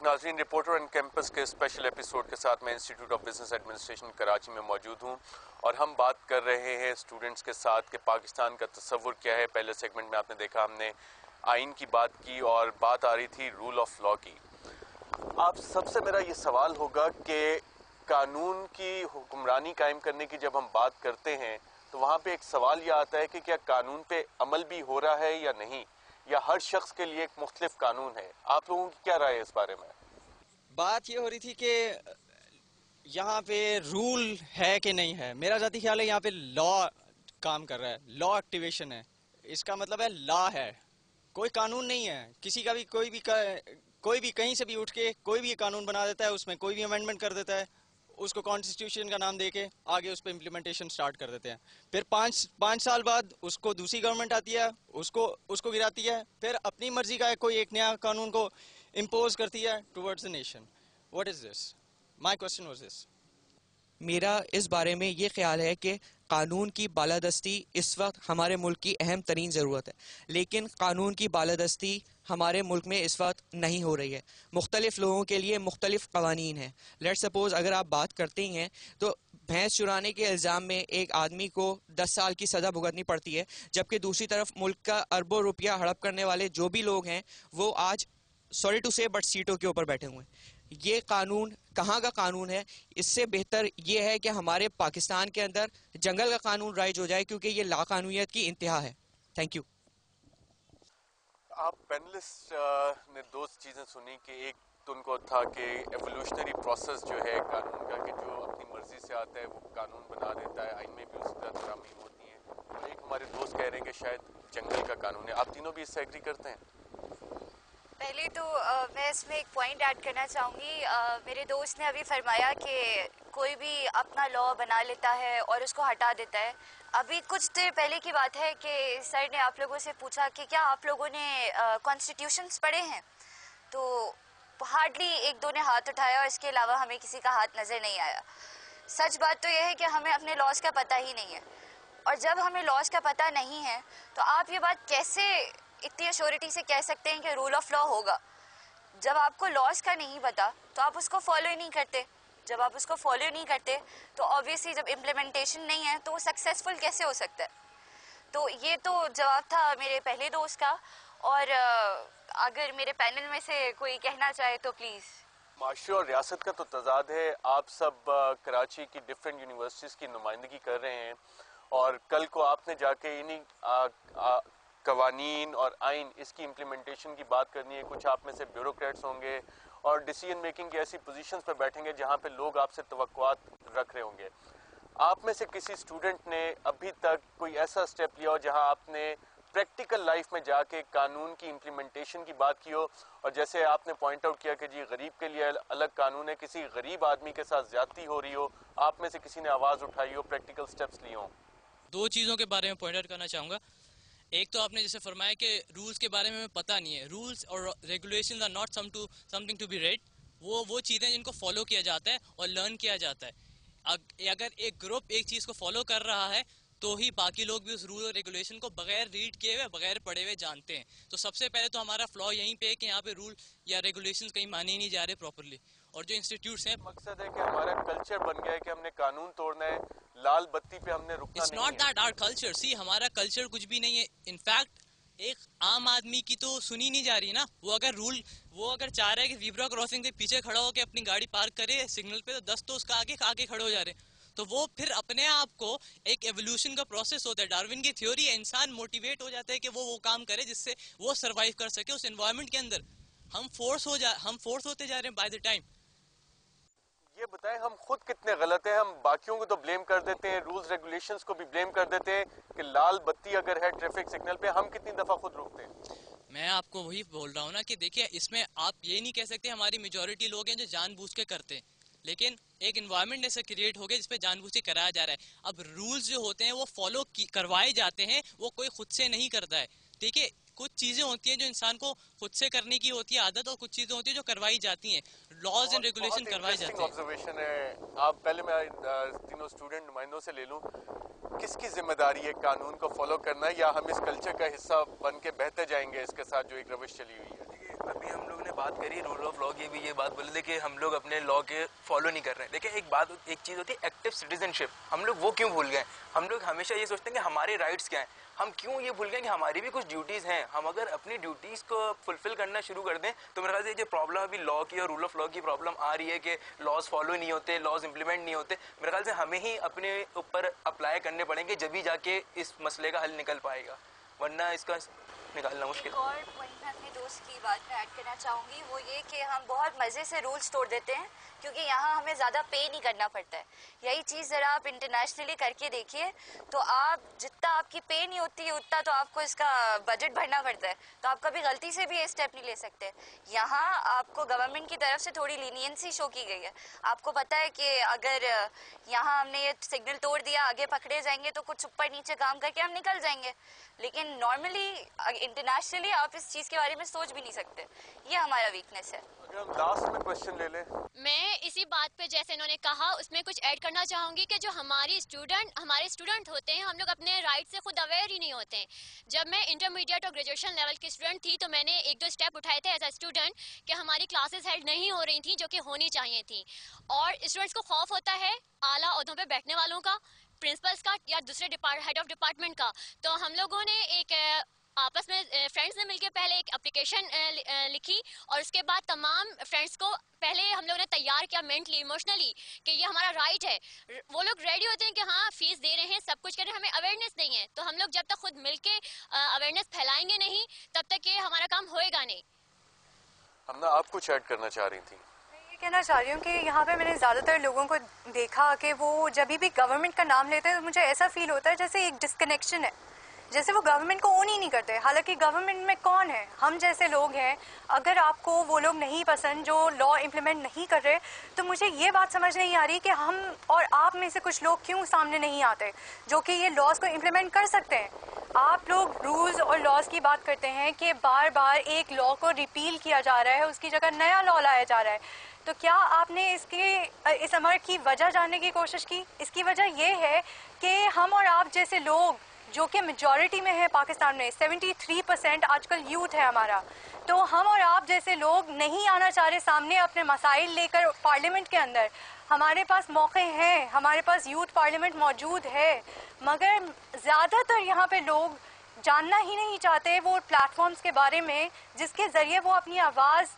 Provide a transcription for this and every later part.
नाज़रीन, reporter on campus के special episode के साथ मैं institute of business administration Karachi में मौजूद हूं और हम बात कर रहे हैं स्टूडेंट्स के साथ कि पाकिस्तान का तस्वुर क्या है। पहले सेगमेंट में आपने देखा हमने आइन की बात की और बात आ रही थी रूल ऑफ लॉ की। आप सबसे मेरा ये सवाल होगा कि कानून की हुक्मरानी कायम करने की जब हम बात करते हैं तो वहाँ पे एक सवाल यह आता है कि क्या कानून पे अमल भी हो रहा है या नहीं, या हर शख्स के लिए एक मुख्तलिफ कानून है। आप लोगों की क्या राय है इस बारे में? बात ये हो रही थी कि यहाँ पे रूल है कि नहीं है। मेरा ज़ाती ख्याल है यहाँ पे लॉ काम कर रहा है, लॉ एक्टिवेशन है। इसका मतलब है लॉ है, कोई कानून नहीं है। किसी का भी कोई भी कहीं से भी उठ के कोई भी कानून बना देता है, उसमें कोई भी अमेंडमेंट कर देता है, उसको कॉन्स्टिट्यूशन का नाम देके आगे उस पर इम्प्लीमेंटेशन स्टार्ट कर देते हैं। फिर पाँच साल बाद उसको दूसरी गवर्नमेंट आती है, उसको गिराती है, फिर अपनी मर्जी का कोई एक नया कानून को इम्पोज करती है towards the nation. What is this? My question was this. मेरा इस बारे में ये ख्याल है कि कानून की बालादस्ती इस वक्त हमारे मुल्क की अहम तरीन ज़रूरत है, लेकिन कानून की बालादस्ती हमारे मुल्क में इस वक्त नहीं हो रही है। मुख्तलिफ लोगों के लिए मुख्तलिफ कवानीन हैं। लेट सपोज अगर आप बात करते ही हैं तो भैंस चुराने के इल्ज़ाम में एक आदमी को 10 साल की सज़ा भुगतनी पड़ती है, जबकि दूसरी तरफ मुल्क का अरबों रुपया हड़प करने वाले जो भी लोग हैं वो आज सॉरी टू से बट सीटों के ऊपर बैठे हुए हैं। ये कानून कहाँ का कानून है? इससे बेहतर ये है कि हमारे पाकिस्तान के अंदर जंगल का कानून राइज हो जाए, क्योंकि ये लाकानूनियत की इंतहा है। Thank you. आप पैनलिस्ट ने दो चीज़ें सुनी कि एक तो उनको था कि एवोल्यूशनरी प्रोसेस जो है कानून का, कि जो अपनी मर्जी से आता है वो कानून बना देता है, आइन में भी उसी तरह तरामीम होती हैं। और एक हमारे दोस्त कह रहे हैं कि शायद जंगल का कानून है। आप तीनों भी इससे एग्री करते हैं? पहले तो मैं इसमें एक पॉइंट ऐड करना चाहूँगी। मेरे दोस्त ने अभी फरमाया कि कोई भी अपना लॉ बना लेता है और उसको हटा देता है। अभी कुछ देर पहले की बात है कि सर ने आप लोगों से पूछा कि क्या आप लोगों ने कॉन्स्टिट्यूशंस पढ़े हैं, तो हार्डली एक दो ने हाथ उठाया और इसके अलावा हमें किसी का हाथ नज़र नहीं आया। सच बात तो यह है कि हमें अपने लॉज का पता ही नहीं है, और जब हमें लॉज का पता नहीं है तो आप ये बात कैसे इतनी अश्योरिटी से कह सकते हैं कि रूल ऑफ लॉ होगा? जब आपको लॉज का नहीं पता तो आप उसको फॉलो ही नहीं करते। जब आप उसको फॉलो नहीं करते तो ऑब्वियसली जब इम्प्लीमेंटेशन नहीं है तो वो सक्सेसफुल कैसे हो सकता है? तो ये तो जवाब था मेरे पहले दोस्त का। और अगर मेरे पैनल में से कोई कहना चाहे तो प्लीज़। माशरे और रियासत का तो तजाद है। आप सब कराची की डिफरेंट यूनिवर्सिटीज़ की नुमाइंदगी कर रहे हैं और कल को आपने जाके इन्हीं कवानीन और आइन इसकी इम्प्लीमेंटेशन की बात करनी है। कुछ आप में से ब्यूरोक्रेट्स होंगे और डिसीजन मेकिंग की ऐसी पोजीशंस पर बैठेंगे जहां पे लोग आपसे तवक्कुआत रख रहे होंगे। आप में से किसी स्टूडेंट ने अभी तक कोई ऐसा स्टेप लिया हो जहां आपने प्रैक्टिकल लाइफ में जाके कानून की इम्प्लीमेंटेशन की बात की हो, और जैसे आपने पॉइंट आउट किया कि जी गरीब के लिए अलग कानून है, किसी गरीब आदमी के साथ ज्यादती हो रही हो, आप में से किसी ने आवाज उठाई हो, प्रैक्टिकल स्टेप्स लिए हो? दो चीज़ों के बारे में पॉइंट आउट करना चाहूँगा। एक तो आपने जैसे फरमाया कि रूल्स के बारे में हमें पता नहीं है। रूल्स और regulations are not something to be read. वो चीज़ें जिनको फॉलो किया जाता है और लर्न किया जाता है। अगर एक ग्रुप एक चीज़ को फॉलो कर रहा है तो ही बाकी लोग भी उस रूल और रेगुलेशन को बगैर रीड किए हुए, बगैर पढ़े हुए जानते हैं। तो सबसे पहले तो हमारा फ्लॉ यहीं पे है कि यहाँ पे रूल या रेगुलेशंस कहीं माने ही नहीं जा रहे प्रॉपरली। और जो इंस्टीट्यूट्स हैं, मकसद है कि हमारा कल्चर बन गया है कि हमने कानून तोड़ना है, लाल बत्ती पे हमने रुकना इट्स नहीं नॉट है। That our culture. सी, हमारा कल्चर कुछ भी नहीं है। इनफैक्ट एक आम आदमी की तो सुनी नहीं जा रही ना। वो अगर चाह रहा है कि ज़ीब्रा क्रॉसिंग के पीछे खड़ा होकर अपनी गाड़ी पार्क करे सिग्नल पे, तो 10 तो उसका आगे आगे खड़े हो जा रहे हैं। तो वो फिर अपने आप को एक एवोल्यूशन का प्रोसेस होता है, डार्विन की थ्योरी है। इंसान मोटिवेट हो जाता है कि वो काम करे जिससे वो सरवाइव कर सके उस एनवायरनमेंट के अंदर। हम फोर्स होते जा रहे हैं बाय द टाइम। ये बताएं, हम खुद कितने गलत हैं? हम बाकियों को तो ब्लेम कर देते हैं, रूल्स रेगुलेशंस को भी ब्लेम कर देते हैं कि लाल बत्ती अगर है ट्रैफिक सिग्नल पे, हम कितनी दफा खुद रुकते हैं? मैं आपको वही बोल रहा हूँ ना कि देखिए, इसमें आप ये नहीं कह सकते हमारी मेजॉरिटी लोग हैं जो जानबूझ के करते हैं, लेकिन एक एनवायरनमेंट ऐसा क्रिएट हो गया जिसपे जानबूझ के कराया जा रहा है। अब रूल्स जो होते हैं वो फॉलो करवाए जाते हैं, वो कोई खुद से नहीं करता है। देखिए, कुछ चीजें होती हैं जो इंसान को खुद से करने की होती है आदत, और कुछ चीजें होती है जो करवाई जाती हैं। लॉज एंड रेगुलेशन करवाए जाते हैं। ऑब्जर्वेशन है। आप पहले मैं तीनों स्टूडेंट नुमाइंदों से ले लूं, किसकी जिम्मेदारी है कानून को फॉलो करना, या हम इस कल्चर का हिस्सा बन के बहते जाएंगे इसके साथ जो एक रविश चली हुई है? देखिए, अभी हम लोग ने बात करी रूल ऑफ लॉ की, भी ये बात बोले थे कि हम लोग अपने लॉ के फॉलो नहीं कर रहे हैं। देखिए एक चीज़ होती है एक्टिव सिटीजनशिप, हम लोग वो क्यों भूल गए? हम लोग हमेशा ये सोचते हैं कि हमारे राइट्स क्या हैं, हम क्यों ये भूल गए कि हमारी भी कुछ ड्यूटीज़ हैं। हम अगर अपनी ड्यूटीज़ को फुलफिल करना शुरू कर दें तो मेरे ख्याल से ये जो प्रॉब्लम अभी लॉ की और रूल ऑफ लॉ की प्रॉब्लम आ रही है कि लॉज फॉलो नहीं होते, लॉज इंप्लीमेंट नहीं होते, मेरे ख्याल से हमें ही अपने ऊपर अप्लाई करने पड़ेंगे, जब भी जाके इस मसले का हल निकल पाएगा, वरना इसका निकालना मुश्किल। एक और पॉइंट मैं अपने दोस्त की बात में ऐड करना चाहूँगी, वो ये कि हम बहुत मज़े से रूल्स तोड़ देते हैं क्योंकि यहाँ हमें ज़्यादा पे नहीं करना पड़ता है। यही चीज़ ज़रा आप इंटरनेशनली करके देखिए तो आप जितना आपकी पे नहीं होती है उतना तो आपको इसका बजट भरना पड़ता है, तो आप कभी गलती से भी ये स्टेप नहीं ले सकते। यहाँ आपको गवर्नमेंट की तरफ से थोड़ी लीनियंसी शो की गई है। आपको पता है कि अगर यहाँ हमने ये सिग्नल तोड़ दिया, आगे पकड़े जाएंगे तो कुछ ऊपर नीचे काम करके हम निकल जाएंगे, लेकिन नॉर्मली इंटरनेशनली आप इस चीज़ के बारे में सोच भी नहीं सकते। ये हमारा वीकनेस है। अगर हम लास्ट में क्वेश्चन ले लें। मैं इसी बात पे जैसे इन्होंने कहा उसमें कुछ ऐड करना चाहूँगी कि जो हमारे स्टूडेंट होते हैं, हम लोग अपने राइट से खुद अवेयर ही नहीं होते हैं। जब मैं इंटरमीडिएट और ग्रेजुएशन लेवल की स्टूडेंट थी तो मैंने एक दो स्टेप उठाए थे एज अ स्टूडेंट कि हमारी क्लासेस हेल्ड नहीं हो रही थी जो कि होनी चाहिए थी, और स्टूडेंट्स को खौफ होता है आला ओहदों पे बैठने वालों का, प्रिंसिपल्स का या दूसरे हेड ऑफ डिपार्टमेंट का। तो हम लोगों ने एक आपस में फ्रेंड्स ने मिलकर पहले एक एप्लीकेशन लिखी और उसके बाद तमाम फ्रेंड्स को पहले हम लोगों ने तैयार किया मेंटली इमोशनली कि ये हमारा राइट है। वो लोग रेडी होते हैं कि हाँ फीस दे रहे हैं, सब कुछ कर रहे हैं, हमें अवेयरनेस नहीं है। तो हम लोग जब तक खुद मिलके अवेयरनेस फैलाएंगे नहीं तब तक ये हमारा काम होएगा नहीं। हमना आप कुछ ऐड करना चाह रही थी? कहना चाह रही हूँ कि यहाँ पे मैंने ज़्यादातर लोगों को देखा कि वो जब भी गवर्नमेंट का नाम लेते हैं तो मुझे ऐसा फील होता है जैसे एक डिस्कनेक्शन है, जैसे वो गवर्नमेंट को ओन ही नहीं करते। हालांकि गवर्नमेंट में कौन है? हम जैसे लोग हैं। अगर आपको वो लोग नहीं पसंद जो लॉ इम्प्लीमेंट नहीं कर रहे, तो मुझे ये बात समझ नहीं आ रही कि हम और आप में से कुछ लोग क्यों सामने नहीं आते जो कि ये लॉज को इम्प्लीमेंट कर सकते हैं। आप लोग रूल्स और लॉज की बात करते हैं कि बार बार एक लॉ को रिपील किया जा रहा है, उसकी जगह नया लॉ लाया जा रहा है। तो क्या आपने इस अमर की वजह जानने की कोशिश की? इसकी वजह यह है कि हम और आप जैसे लोग जो कि मेजॉरिटी में है पाकिस्तान में, 73% आजकल यूथ है हमारा, तो हम और आप जैसे लोग नहीं आना चाह रहे सामने अपने मसाइल लेकर पार्लियामेंट के अंदर। हमारे पास मौके हैं, हमारे पास यूथ पार्लियामेंट मौजूद है, मगर ज़्यादातर यहाँ पे लोग जानना ही नहीं चाहते वो प्लेटफॉर्म्स के बारे में जिसके ज़रिए वो अपनी आवाज़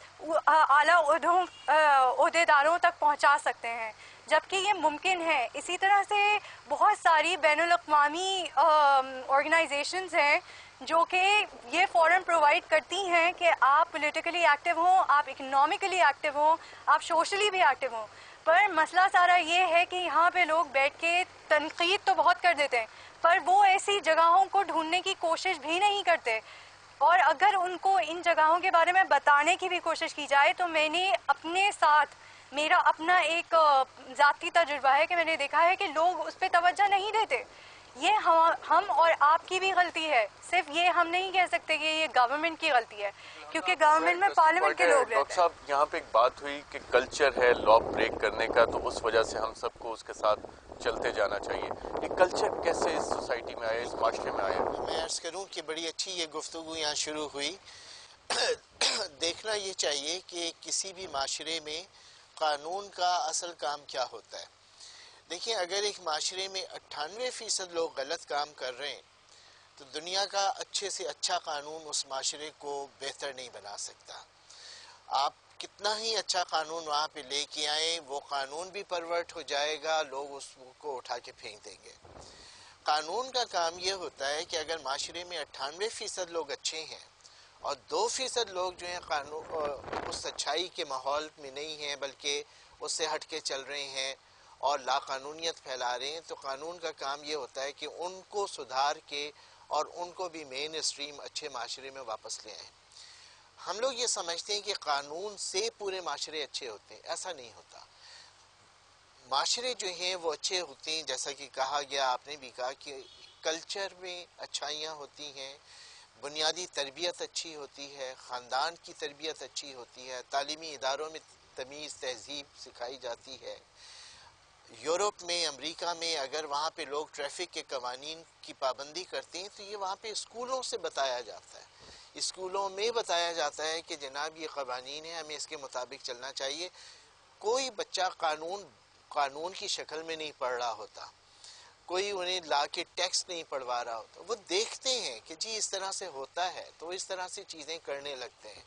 आला ओहदेदारों तक पहुँचा सकते हैं, जबकि ये मुमकिन है। इसी तरह से बहुत सारी बैनुल-अक़वामी ऑर्गेनाइजेशंस हैं जो कि ये फोरम प्रोवाइड करती हैं कि आप पॉलिटिकली एक्टिव हों, आप इकोनॉमिकली एक्टिव हों, आप सोशली भी एक्टिव हों। पर मसला सारा ये है कि यहाँ पे लोग बैठ के तनकीद तो बहुत कर देते हैं, पर वो ऐसी जगहों को ढूंढने की कोशिश भी नहीं करते। और अगर उनको इन जगहों के बारे में बताने की भी कोशिश की जाए तो मैंने अपने साथ, मेरा अपना एक ज़ाती तजुर्बा है कि मैंने देखा है कि लोग उस पर तवज्जो नहीं देते। ये हम और आपकी भी गलती है, सिर्फ ये हम नहीं कह सकते कि ये गवर्नमेंट की गलती है, क्योंकि गवर्नमेंट में पार्लियामेंट के लोग रहते हैं। डॉक्टर साहब, यहाँ पे एक बात हुई कि कल्चर है लॉ ब्रेक करने का, तो उस वजह से हम सबको उसके साथ चलते जाना चाहिए। ये कल्चर कैसे इस सोसाइटी में आया, इस माशरे में आया? मैं अर्ज़ करूँ कि बड़ी अच्छी ये गुफ्तगू यहाँ शुरू हुई। देखना ये चाहिए कि किसी भी माशरे में कानून का असल काम क्या होता है। देखिए, अगर एक माशरे में 98% लोग गलत काम कर रहे हैं तो दुनिया का अच्छे से अच्छा कानून उस माशरे को बेहतर नहीं बना सकता। आप कितना ही अच्छा कानून वहाँ पे लेके आए, वो कानून भी परवर्ट हो जाएगा, लोग उसको उठा के फेंक देंगे। कानून का काम ये होता है कि अगर माशरे में 98% लोग अच्छे हैं और 2% लोग जो हैं कानून उस सच्चाई के माहौल में नहीं हैं बल्कि उससे हट के चल रहे हैं और लाकानूनियत फैला रहे हैं, तो कानून का काम ये होता है कि उनको सुधार के और उनको भी मेन स्ट्रीम अच्छे माशरे में वापस ले आएँ। हम लोग ये समझते हैं कि कानून से पूरे माशरे अच्छे होते हैं, ऐसा नहीं होता। माशरे जो हैं वो अच्छे होते हैं, जैसा कि कहा गया, आपने भी कहा कि कल्चर में अच्छाइयाँ होती हैं, बुनियादी तरबियत अच्छी होती है, ख़ानदान की तरबियत अच्छी होती है, तालीमी इदारों में तमीज़ तहज़ीब सिखाई जाती है। यूरोप में, अमेरिका में अगर वहाँ पे लोग ट्रैफिक के कवानीन की पाबंदी करते हैं तो ये वहाँ पे स्कूलों से बताया जाता है स्कूलों में बताया जाता है कि जनाब ये कवानीन है, हमें इसके मुताबिक चलना चाहिए। कोई बच्चा कानून की शक्ल में नहीं पढ़ रहा होता, कोई उन्हें ला के टेक्स्ट नहीं पढ़वा रहा होता। वो देखते हैं कि जी इस तरह से होता है, तो इस तरह से चीज़ें करने लगते हैं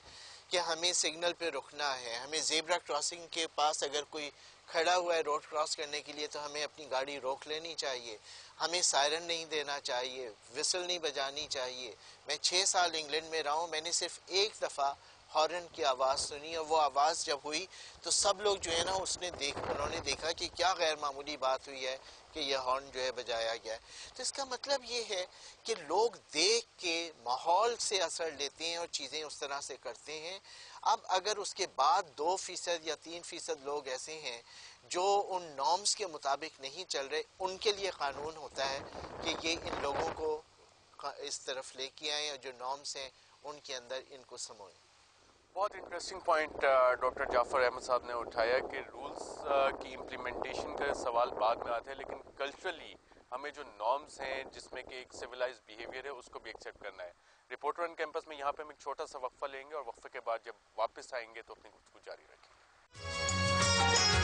कि हमें सिग्नल पे रुकना है, हमें ज़ेब्रा क्रॉसिंग के पास अगर कोई खड़ा हुआ है रोड क्रॉस करने के लिए तो हमें अपनी गाड़ी रोक लेनी चाहिए, हमें सायरन नहीं देना चाहिए, विसल नहीं बजानी चाहिए। मैं 6 साल इंग्लैंड में रहा हूँ, मैंने सिर्फ एक दफ़ा हॉर्न की आवाज़ सुनी और वो आवाज़ जब हुई तो सब लोग जो है ना उन्होंने देखा कि क्या गैर मामूली बात हुई है कि यह हॉर्न जो है बजाया गया है। तो इसका मतलब ये है कि लोग देख के माहौल से असर लेते हैं और चीज़ें उस तरह से करते हैं। अब अगर उसके बाद 2% या 3% लोग ऐसे हैं जो उन नॉर्म्स के मुताबिक नहीं चल रहे, उनके लिए कानून होता है कि ये इन लोगों को इस तरफ लेके आए और जो नॉर्म्स हैं उनके अंदर इनको समोएं। बहुत interesting point doctor Jafar Ahmad साहब ने उठाया कि रूल्स की इम्प्लीमेंटेशन का सवाल बाद में आता है, लेकिन कल्चरली हमें जो नॉर्म्स हैं जिसमें कि एक सिविलाइज बिहेवियर है उसको भी एक्सेप्ट करना है। रिपोर्टर ऑन कैंपस में यहाँ पे हम एक छोटा सा वक्फा लेंगे और वक्फे के बाद जब वापस आएंगे तो अपनी गुफ्तगू जारी रखेंगे।